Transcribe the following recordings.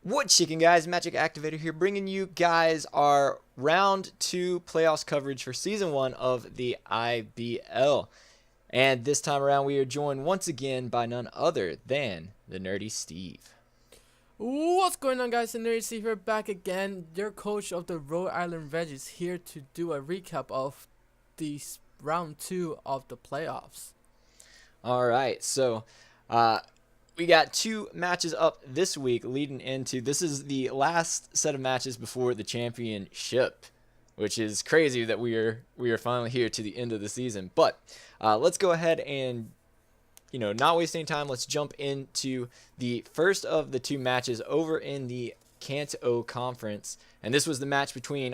What's shaking, guys? MagicActivatr here, bringing you guys our round 2 playoffs coverage for season 1 of the IBL. And this time around, we are joined once again by none other than the Nerdy Steve. What's going on, guys? TheNerdySteve here, back again. Your coach of the Rhode Island Reg is here to do a recap of the round 2 of the playoffs. Alright, so we got 2 matches up this week leading into, this is the last set of matches before the championship, which is crazy that we are finally here to the end of the season. But let's go ahead and, not wasting time, let's jump into the first of the 2 matches over in the Kanto Conference. And this was the match between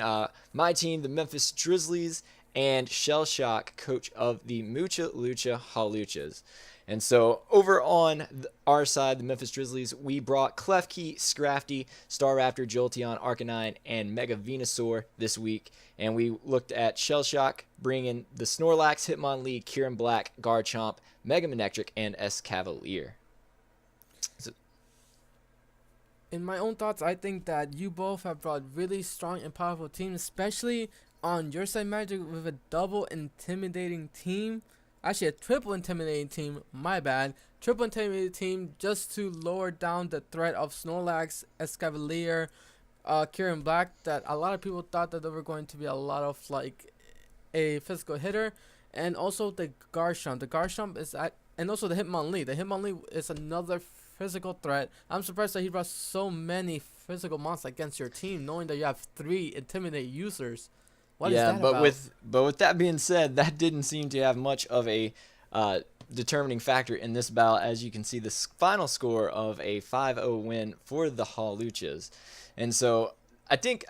my team, the Memphis Grizzlies, and ShellShock, coach of the Mucha Lucha Haluchas. And so over on our side, the Memphis Grizzlies, we brought Klefki, Scrafty, Staraptor, Jolteon, Arcanine, and Mega Venusaur this week. And we looked at ShellShock bringing the Snorlax, Hitmonlee, Kieran Black, Garchomp, Mega Manectric, and Escavalier. So, in my own thoughts, I think that you both have brought really strong and powerful teams, especially on your side, Magic, with a double intimidating team. Actually, a triple intimidating team, my bad. Triple intimidating team just to lower down the threat of Snorlax, Escavalier, Kieran Black, that a lot of people thought that they were going to be a lot of, like, a physical hitter. And also the Garchomp. The Garchomp is at, and also the Hitmonlee. The Hitmonlee is another physical threat. I'm surprised that he brought so many physical monsters against your team, knowing that you have 3 intimidate users. What is that about? with that being said, that didn't seem to have much of a determining factor in this battle, as you can see the final score of a 5-0 win for the Haluchas. And so I think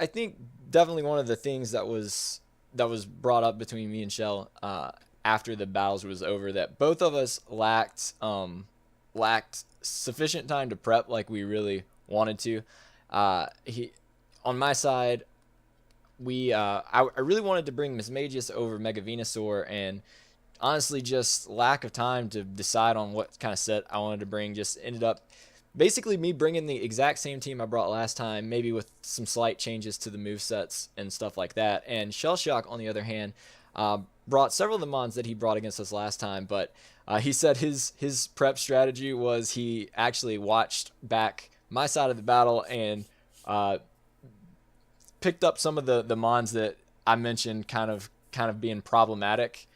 definitely one of the things that was brought up between me and Shell after the battles was over, that both of us lacked sufficient time to prep like we really wanted to. On my side, I really wanted to bring Mismagius over Mega Venusaur, and honestly just lack of time to decide on what kind of set I wanted to bring just ended up basically me bringing the exact same team I brought last time, maybe with some slight changes to the movesets and stuff like that. And ShellShock, on the other hand, brought several of the mons that he brought against us last time, but he said his prep strategy was he actually watched back my side of the battle and picked up some of the mons that I mentioned kind of being problematic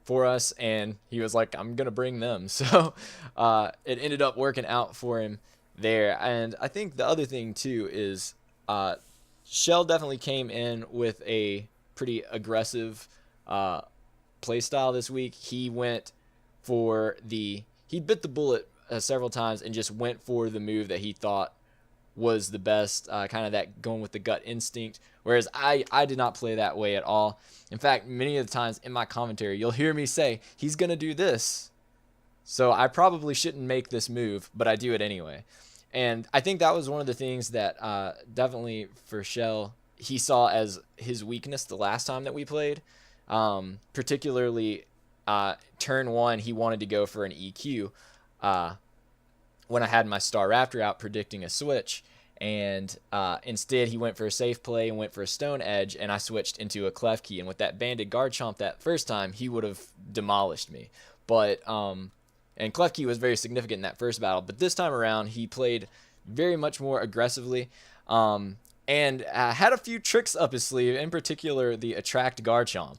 for us, and he was like, I'm gonna bring them. So it ended up working out for him there. And I think the other thing too is Shell definitely came in with a pretty aggressive play style this week. He bit the bullet several times and just went for the move that he thought was the best, kind of that going with the gut instinct, whereas I did not play that way at all. In fact, many of the times in my commentary, you'll hear me say, he's going to do this, so I probably shouldn't make this move, but I do it anyway. And I think that was one of the things that definitely for Shell, he saw as his weakness the last time that we played. Particularly turn 1, he wanted to go for an EQ when I had my Staraptor out predicting a switch, and instead he went for a safe play and went for a Stone Edge, and I switched into a Klefki, and with that banded Garchomp that first time, he would have demolished me. But and Klefki was very significant in that first battle, but this time around he played very much more aggressively, and had a few tricks up his sleeve, in particular the Attract Garchomp.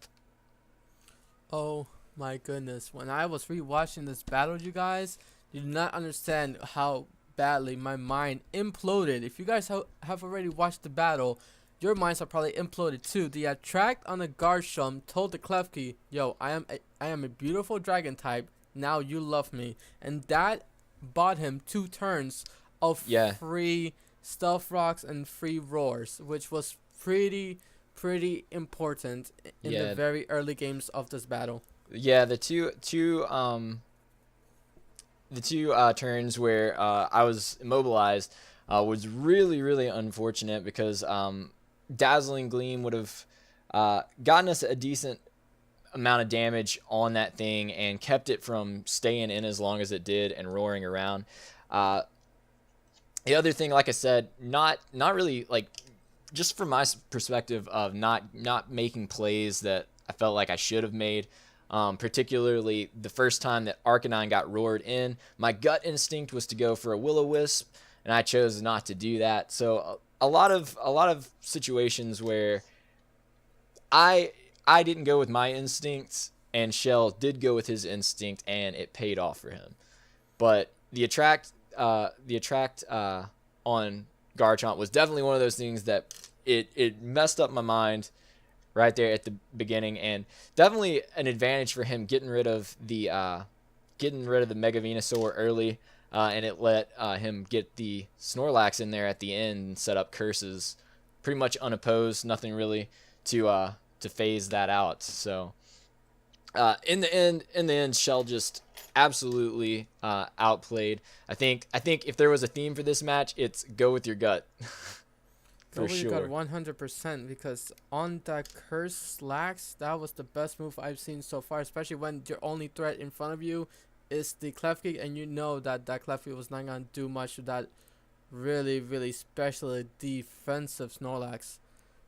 Oh my goodness. When I was rewatching this battle, you guys, you do not understand how badly my mind imploded. If you guys have already watched the battle, your minds are probably imploded too. The Attract on the Garchomp told the Klefki, yo, I am a beautiful dragon type, now you love me. And that bought him 2 turns of free Stealth Rocks and free Roars, which was pretty important in the very early games of this battle. Yeah, the two turns where I was immobilized was really unfortunate, because Dazzling Gleam would have gotten us a decent amount of damage on that thing and kept it from staying in as long as it did and roaring around. The other thing, like I said, not really like, just from my perspective of not making plays that I felt like I should have made. Particularly the first time that Arcanine got roared in, my gut instinct was to go for a Will-O-Wisp, and I chose not to do that. So a lot of situations where I didn't go with my instincts, and Shell did go with his instinct, and it paid off for him. But the attract on Garchomp was definitely one of those things that it messed up my mind right there at the beginning, and definitely an advantage for him getting rid of the Mega Venusaur early, and it let him get the Snorlax in there at the end and set up curses pretty much unopposed, nothing really to phase that out. So in the end, Shell just absolutely outplayed. I think if there was a theme for this match, it's go with your gut. For Nobody sure. got 100% because on that curse slacks, that was the best move I've seen so far, especially when your only threat in front of you is the Klefki, and you know that Klefki was not going to do much to that really, really special defensive Snorlax.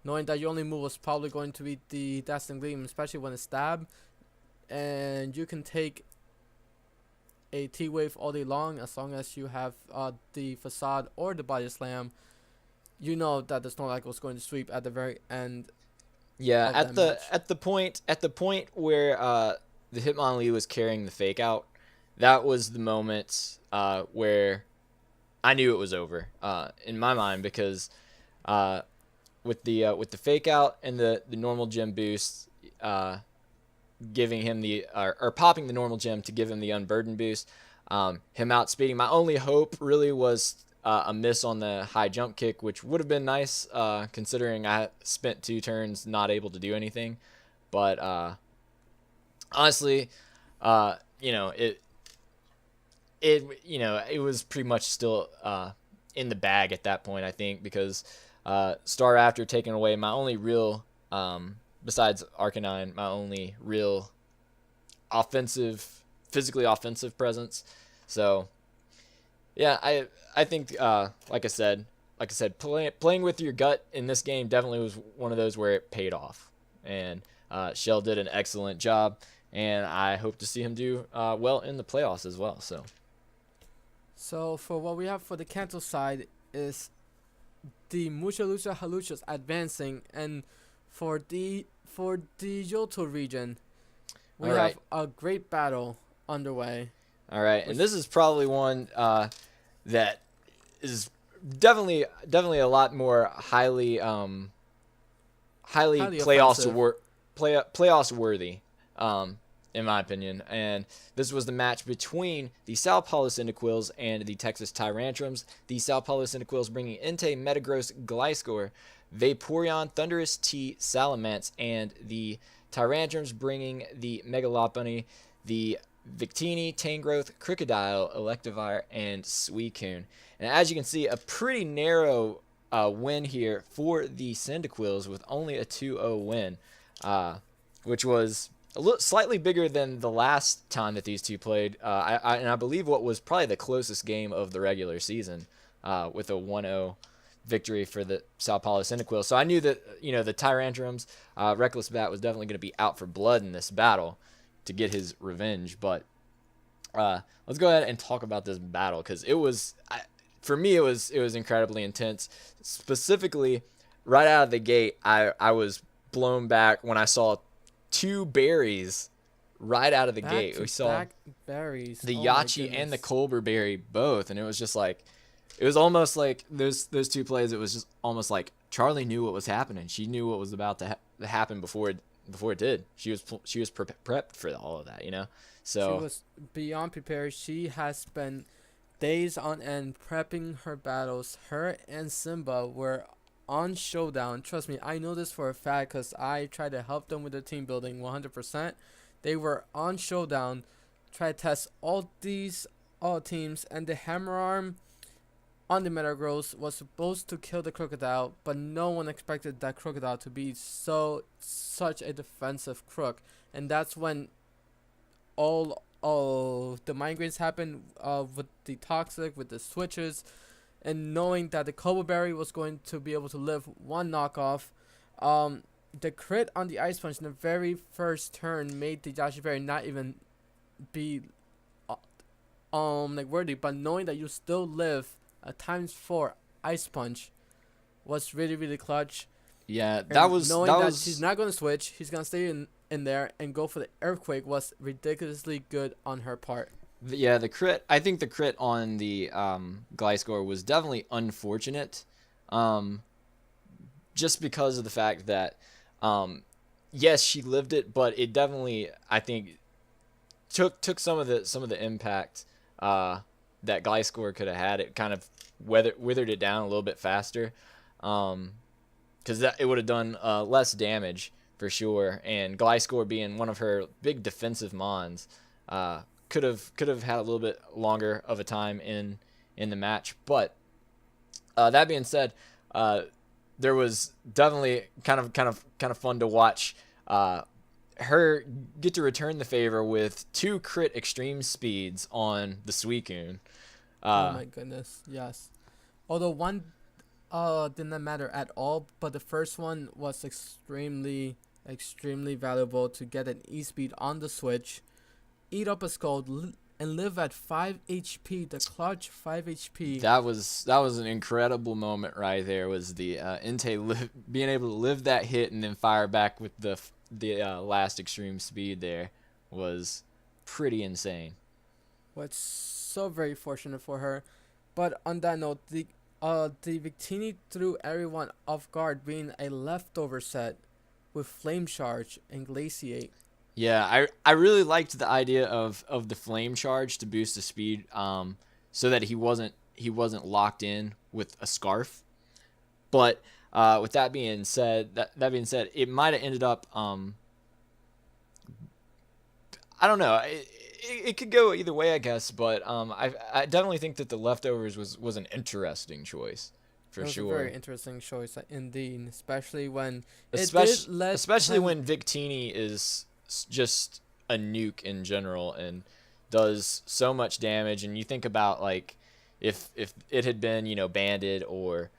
Knowing that your only move was probably going to be the Dazzling Gleam, especially when it's stab, and you can take a T-Wave all day long as you have the Facade or the Body Slam. You know that the Snorlax was going to sweep at the very end. Yeah, at the point where the Hitmonlee was carrying the fake out, that was the moment where I knew it was over in my mind, because with the fake out and the normal gem boost, giving him the or popping the normal gem to give him the unburden boost, him outspeeding. My only hope really was a miss on the high jump kick, which would have been nice, considering I spent 2 turns not able to do anything. But honestly, it was pretty much still in the bag at that point, I think, because Staraptor taking away my only real, besides Arcanine, my only real physically offensive presence. So yeah, I think like I said, playing with your gut in this game definitely was one of those where it paid off, and Shell did an excellent job, and I hope to see him do well in the playoffs as well. So for what we have for the Kanto side is the Muchalucha Haluchas advancing, and for the Johto region, we have a great battle underway. All right, and this is probably one that is definitely a lot more highly playoffs worthy, in my opinion. And this was the match between the Sao Paulo Cyndaquils and the Texas Tyrantrums. The Sao Paulo Cyndaquils bringing Entei, Metagross, Gliscor, Vaporeon, Thundurus, T, Salamence, and the Tyrantrums bringing the Megalopony, the Victini, Tangrowth, Crocodile, Electivire, and Suicune. And as you can see, a pretty narrow win here for the Cyndaquils with only a 2-0 win, which was slightly bigger than the last time that these two played. And I believe what was probably the closest game of the regular season, with a 1-0 victory for the Sao Paulo Cyndaquil. So I knew that, the Tyrantrums, RecklessBat was definitely going to be out for blood in this battle to get his revenge. But let's go ahead and talk about this battle, because for me it was incredibly intense. Specifically, right out of the gate, I was blown back when I saw 2 berries right out of the gate. We saw berries, the Yachi and the Colbur berry both, and it was just like, it was almost like those 2 plays. It was just almost like Charlie knew what was happening. She knew what was about to happen before it did. She was prepped for all of that, So she was beyond prepared. She has spent days on end prepping her battles. Her and Simba were on Showdown. Trust me, I know this for a fact because I tried to help them with their team building 100%. They were on Showdown, try to test all teams, and the Hammer Arm on the Metagross was supposed to kill the Crocodile, but no one expected that Crocodile to be such a defensive crook. And that's when all the migraines happened, with the Toxic, with the switches, and knowing that the Kobo Berry was going to be able to live one knockoff, the crit on the Ice Punch in the very first turn made the Yoshi Berry not even be like worthy, but knowing that you still live a ×4 Ice Punch was really, really clutch. Yeah, Knowing that was she's not going to switch, he's going to stay in there and go for the Earthquake was ridiculously good on her part. Yeah, the crit. I think the crit on the Gliscor was definitely unfortunate, just because of the fact that, yes, she lived it, but it definitely, I think, took some of the impact that Gliscor could have had. It kind of withered it down a little bit faster, because it would have done less damage for sure. And Gliscor being one of her big defensive mons, could have had a little bit longer of a time in the match. But that being said, there was definitely kind of fun to watch her get to return the favor with 2 crit extreme speeds on the Suicune. Oh my goodness, yes. Although one did not matter at all, but the first one was extremely valuable to get an E-speed on the switch, eat up a Scald, and live at 5 HP, the clutch 5 HP. That was an incredible moment right there. Was the Entei being able to live that hit and then fire back with the last extreme speed there was pretty insane. Well, it's so very fortunate for her. But on that note, the Victini threw everyone off guard, being a leftover set with Flame Charge and Glaciate. Yeah, I really liked the idea of the Flame Charge to boost the speed, so that he wasn't locked in with a Scarf. But with that being said, it might have ended up, I don't know. It could go either way, I guess. But I definitely think that the leftovers was an interesting choice for sure. It was a very interesting choice indeed, especially when when Victini is just a nuke in general and does so much damage. And you think about, like, if it had been, banded, or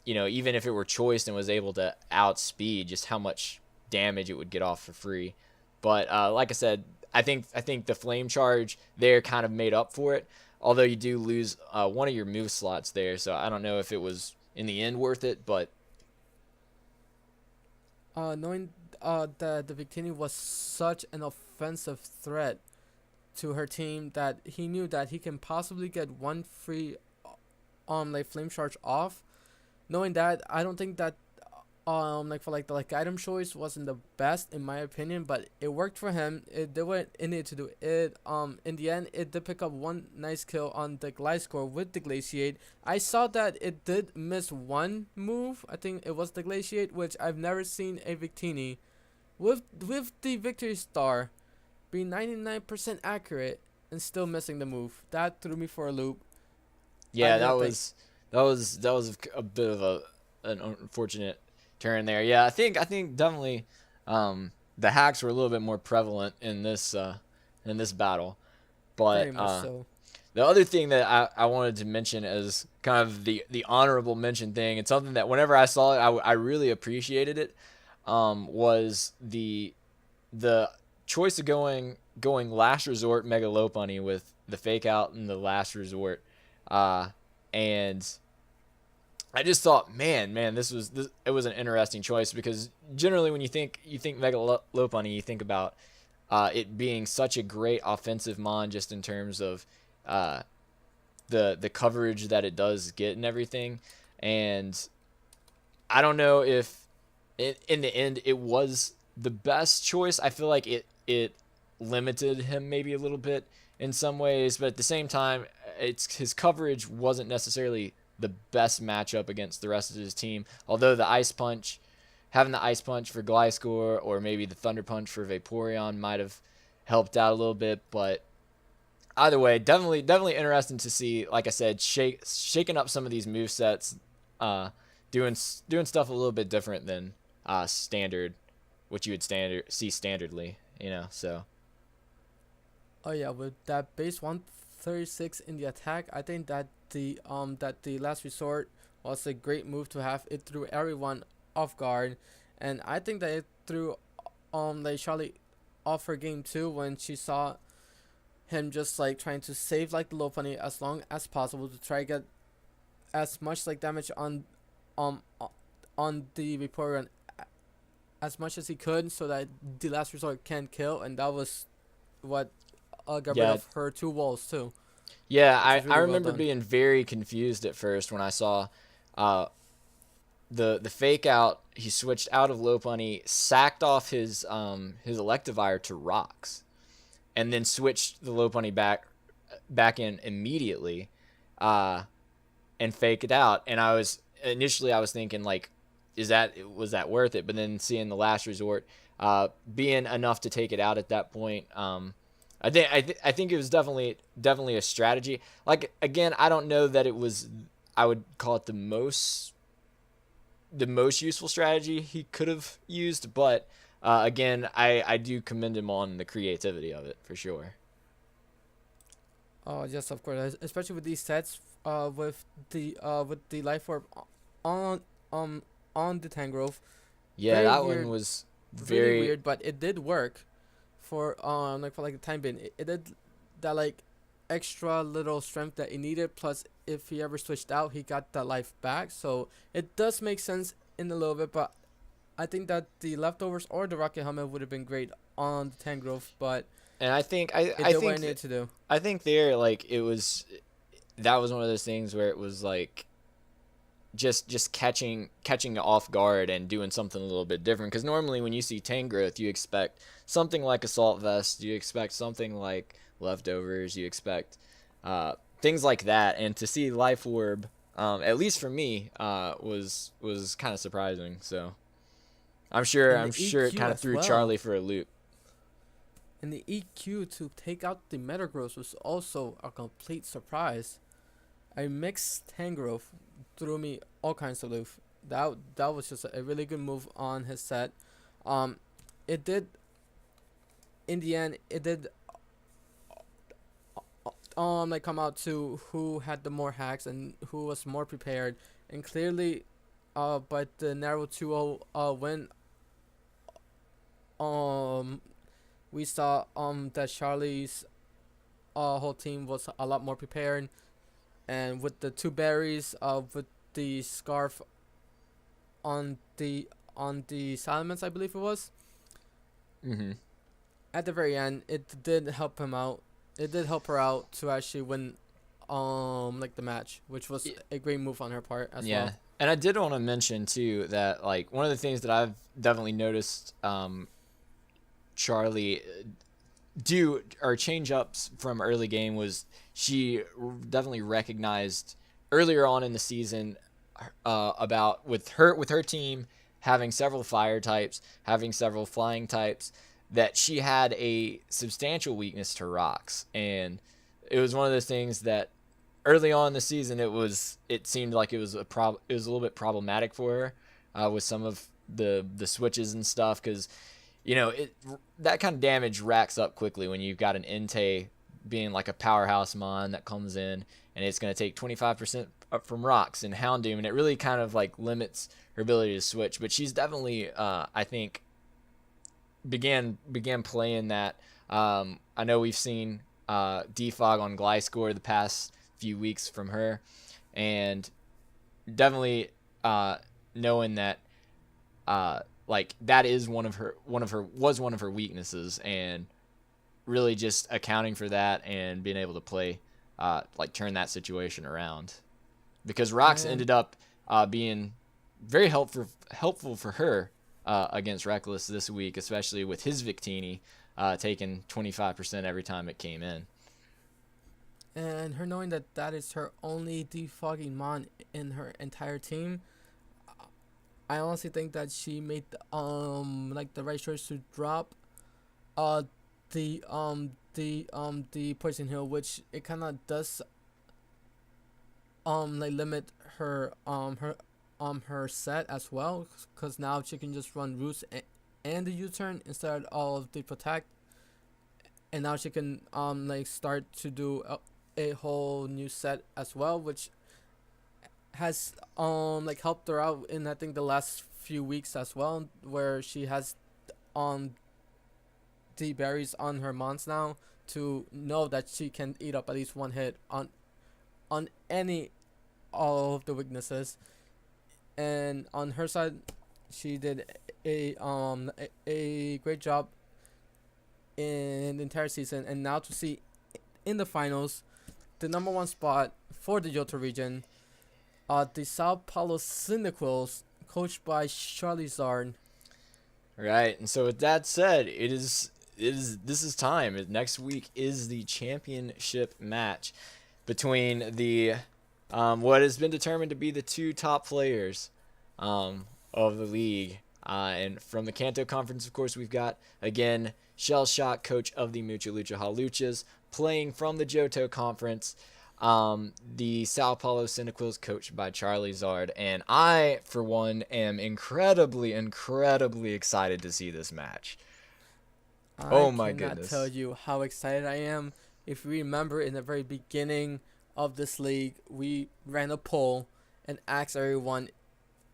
even if it were choiced and was able to outspeed, just how much damage it would get off for free. But like I said, I think the Flame Charge there kind of made up for it, although you do lose one of your move slots there, so I don't know if it was in the end worth it. But knowing that the Victini was such an offensive threat to her team, that he knew that he can possibly get one free Flame Charge off. Knowing that, I don't think that the item choice wasn't the best in my opinion, but it worked for him. It did what it needed to do. It in the end, it did pick up one nice kill on the Gliscor with the Glaciate. I saw that it did miss one move. I think it was the Glaciate, which I've never seen a Victini with the Victory Star being 99% accurate and still missing the move. That threw me for a loop. Yeah, that was a bit of an unfortunate turn there. Yeah, I think definitely the hacks were a little bit more prevalent in this battle. But very much so. The other thing that I wanted to mention as kind of the honorable mention thing, and something that whenever I saw it, I really appreciated it, was the choice of going Last Resort Mega Lopunny with the Fake Out and the Last Resort, and I just thought, man, it was an interesting choice, because generally when you think Mega Lopunny, you think about it being such a great offensive mon, just in terms of the coverage that it does get and everything. And I don't know if in the end it was the best choice. I feel like it limited him maybe a little bit in some ways, but at the same time, his coverage wasn't necessarily the best matchup against the rest of his team. Although having the Ice Punch for Gliscor, or maybe the Thunder Punch for Vaporeon, might have helped out a little bit. But either way, definitely interesting to see, like I said, shaking up some of these movesets, doing stuff a little bit different than standard, what you would see standardly, so. Oh yeah, with that base 136 in the attack, I think that the last resort was a great move to have. It threw everyone off guard, and I think that it threw like Charlie off her game too when she saw him just like trying to save like the low pony as long as possible to try to get as much like damage um on the report run as much as he could so that the last resort can kill, and that was what got rid of her 2 walls too. Yeah, Which is I really well remember done. being very confused at first when I saw the fake out. He switched out of low pony, sacked off his electivire to rocks, and then switched the low pony back in immediately, and fake it out. And I was thinking like, was that worth it? But then seeing the last resort being enough to take it out at that point, I think it was definitely a strategy. Like, again, I don't know that it was, I would call it the most useful strategy he could have used, but again, I do commend him on the creativity of it for sure. Oh yes, of course, especially with these sets, with the life orb on on the Tangrowth. Yeah, Very that weird, one was really very. weird, but it did work for like the time being. It did that like extra little strength that he needed. Plus, if he ever switched out, he got that life back. So it does make sense in a little bit, but I think that the leftovers or the rocket helmet would have been great on the Tangrowth, but And I think it did what it needed to do. I think there, like, it was, that was one of those things where it was like just catching off guard and doing something a little bit different, because normally when you see Tangrowth, you expect something like Assault Vest, you expect something like leftovers, you expect things like that, and to see Life Orb, at least for me, was kind of surprising. So I'm sure And the it EQ kind of as threw well. Charlie for a loop. And the EQ to take out the Metagross was also a complete surprise. A mixed Tangrowth threw me all kinds of loop. That was just a really good move on his set. It did, in the end, it did like come out to who had the more hacks and who was more prepared, and clearly, but the narrow 2-0 win. We saw that Charlie's whole team was a lot more prepared, and with the 2 berries, with the scarf on the Salamence, I believe it was. Mm-hmm. At the very end, it did help him out. It did help her out to actually win, like the match, which was a great move on her part as well. And I did want to mention too that, like, one of the things that I've definitely noticed Charlie do, or change ups from early game, was she definitely recognized earlier on in the season about with her team having several fire types, having several flying types, that she had a substantial weakness to rocks. And it was one of those things that early on in the season, it seemed like it was a little bit problematic for her with some of the switches and stuff, because that kind of damage racks up quickly when you've got an Entei being like a powerhouse mon that comes in, and it's going to take 25% up from rocks and Houndoom, and it really kind of like limits her ability to switch. But she's definitely, I think, began playing that. I know we've seen defog on Gliscor the past few weeks from her, and definitely knowing that like that is one of her weaknesses, and really just accounting for that and being able to play like turn that situation around, because rocks ended up being very helpful for her against Reckless this week, especially with his Victini taking 25% every time it came in. And her knowing that that is her only defogging mon in her entire team, I honestly think that she made like the right choice to drop the poison heal, which it kind of does like limit her her set as well, because now she can just run roots and the U-turn instead of the protect, and now she can like start to do a whole new set as well, which has like helped her out in I think the last few weeks as well, where she has the berries on her mons now to know that she can eat up at least one hit on any of the weaknesses. And on her side, she did a great job in the entire season, and now to see in the finals the number one spot for the Johto region, the Sao Paulo Quills, coached by Zard. Right, and so with that said, this is time. Next week is the championship match between the what has been determined to be the two top players of the league. And from the Kanto Conference, of course, we've got, again, ShellShock, coach of the Mucha Lucha Haluchas, playing from the Johto Conference. The Sao Paulo Quills, coached by Zard. And I, for one, am incredibly excited to see this match. Oh my goodness. I cannot tell you how excited I am. If you remember, in the very beginning of this league, we ran a poll and asked everyone,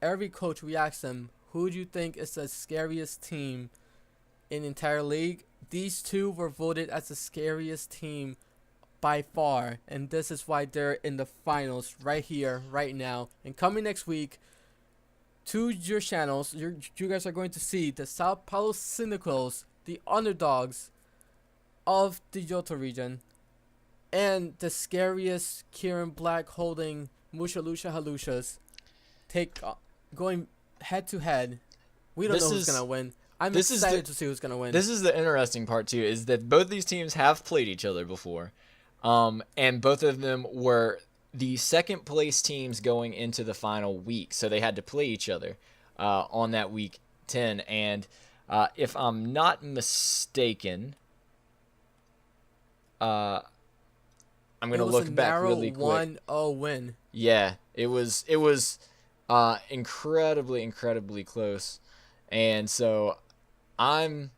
every coach, we asked them, who do you think is the scariest team in the entire league? These two were voted as the scariest team by far, and this is why they're in the finals right here, right now. And coming next week to your channels, you guys are going to see the Sao Paulo Quills, the underdogs of the Johto region, and the scariest Kieran Black holding Mucha Lucha Haluchas going head to head. We don't know who's gonna win. I'm excited to see who's gonna win. This is the interesting part too, is that both these teams have played each other before, and both of them were the second place teams going into the final week, so they had to play each other on that week 10. And if I'm not mistaken, I'm gonna look back really quick. 1-0 win. Yeah, it was incredibly close, and so the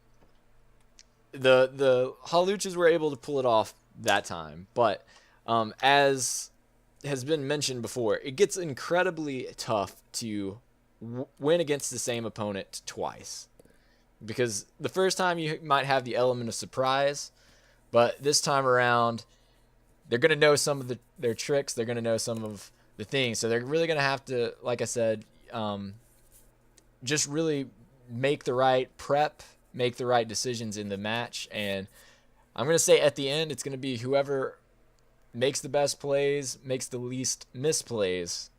Haluchas were able to pull it off that time, but as has been mentioned before, it gets incredibly tough to win against the same opponent twice, because the first time you might have the element of surprise, but this time around they're going to know some of their tricks, they're going to know some of the things, so they're really going to have to, like I said, just really make the right prep, make the right decisions in the match. And I'm going to say at the end, it's going to be whoever makes the best plays, makes the least misplays,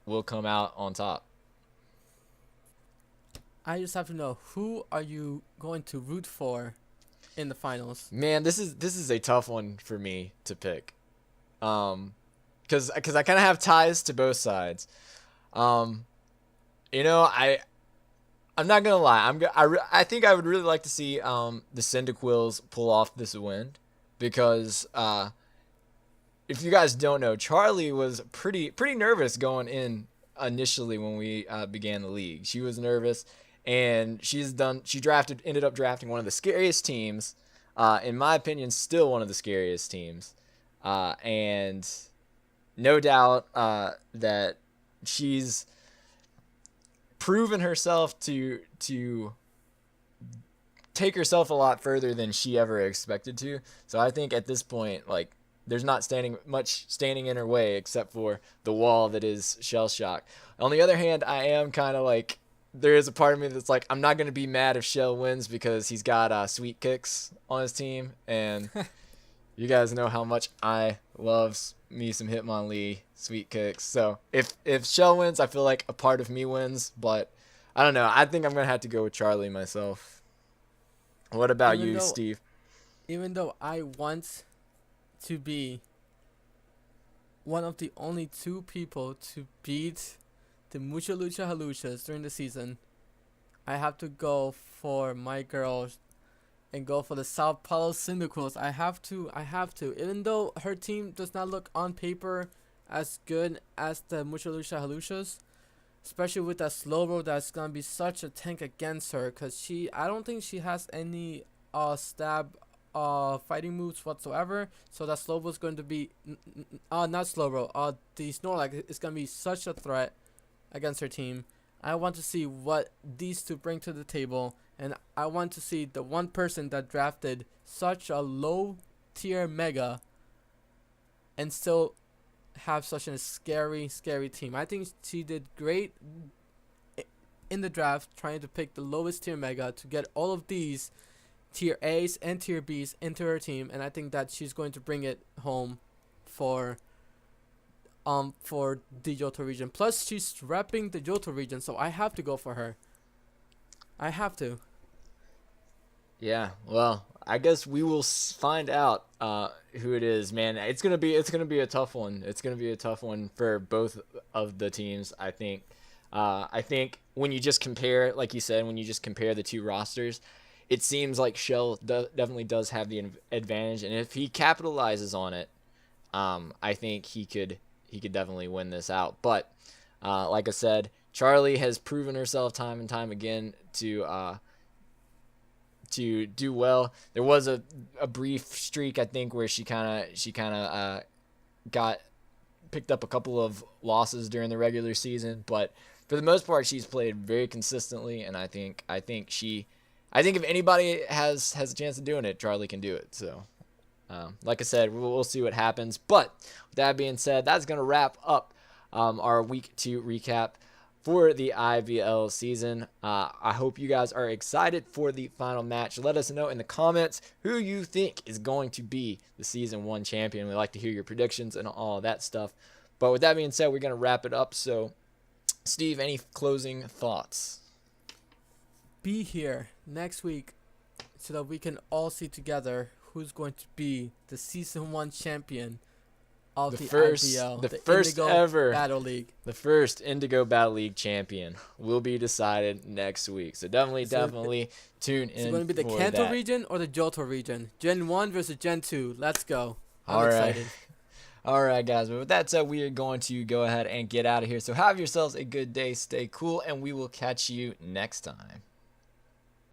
will come out on top. I just have to know, who are you going to root for in the finals? Man, this is a tough one for me to pick, because I kind of have ties to both sides. I'm not gonna lie. I think I would really like to see the Quills pull off this win, because if you guys don't know, Charlie was pretty nervous going in initially when we began the league. She was nervous, and she ended up drafting one of the scariest teams, in my opinion, still one of the scariest teams, and no doubt that she's proven herself to take herself a lot further than she ever expected to. So I think at this point, like, there's not much standing in her way except for the wall that is ShellShock. On the other hand, I am kind of like, there is a part of me that's like, I'm not going to be mad if Shell wins, because he's got Sweet Kicks on his team, and you guys know how much I love me some Hitmonlee Sweet Kicks. So if Shell wins, I feel like a part of me wins, but I don't know. I think I'm going to have to go with Charlie myself. What about you, Steve? Even though I want to be one of the only two people to beat the Mucha Lucha Haluchas during the season, I have to go for my girls and go for the Sao Paulo Quills. I have to. Even though her team does not look on paper as good as the Mucha Lucha Haluchas, especially with that slow roll, that's gonna be such a tank against her, because I don't think she has any stab fighting moves whatsoever. So that Slowbro is going to be not Slowbro. The Snorlax is going to be such a threat against her team. I want to see what these two bring to the table, and I want to see the one person that drafted such a low tier Mega and still have such a scary team. I think she did great in the draft, trying to pick the lowest tier Mega to get all of these tier A's and tier B's into her team, and I think that she's going to bring it home for the Johto region. Plus, she's repping the Johto region, so I have to go for her. I have to. Yeah, well, I guess we will find out who it is, man. It's gonna be a tough one. It's gonna be a tough one for both of the teams. I think when you just compare, like you said, when you just compare the two rosters, it seems like Shell definitely does have the advantage, and if he capitalizes on it, I think he could definitely win this out. But like I said, Charlie has proven herself time and time again to do well. There was a brief streak, I think, where she kind of got picked up a couple of losses during the regular season, but for the most part, she's played very consistently, and I think if anybody has a chance of doing it, Charlie can do it. So, like I said, we'll see what happens. But with that being said, that's going to wrap up our week 2 recap for the IBL season. I hope you guys are excited for the final match. Let us know in the comments who you think is going to be the Season 1 champion. We'd like to hear your predictions and all that stuff. But with that being said, we're going to wrap it up. So, Steve, any closing thoughts? Be here next week so that we can all see together who's going to be the Season 1 champion of the IBL, the first Indigo ever Battle League. The first Indigo Battle League champion will be decided next week. So definitely tune in. Is it going to be the Kanto that region or the Johto region? Gen 1 versus Gen 2. Let's go. I'm excited. excited. All right, guys. But with that said, we are going to go ahead and get out of here. So have yourselves a good day. Stay cool, and we will catch you next time.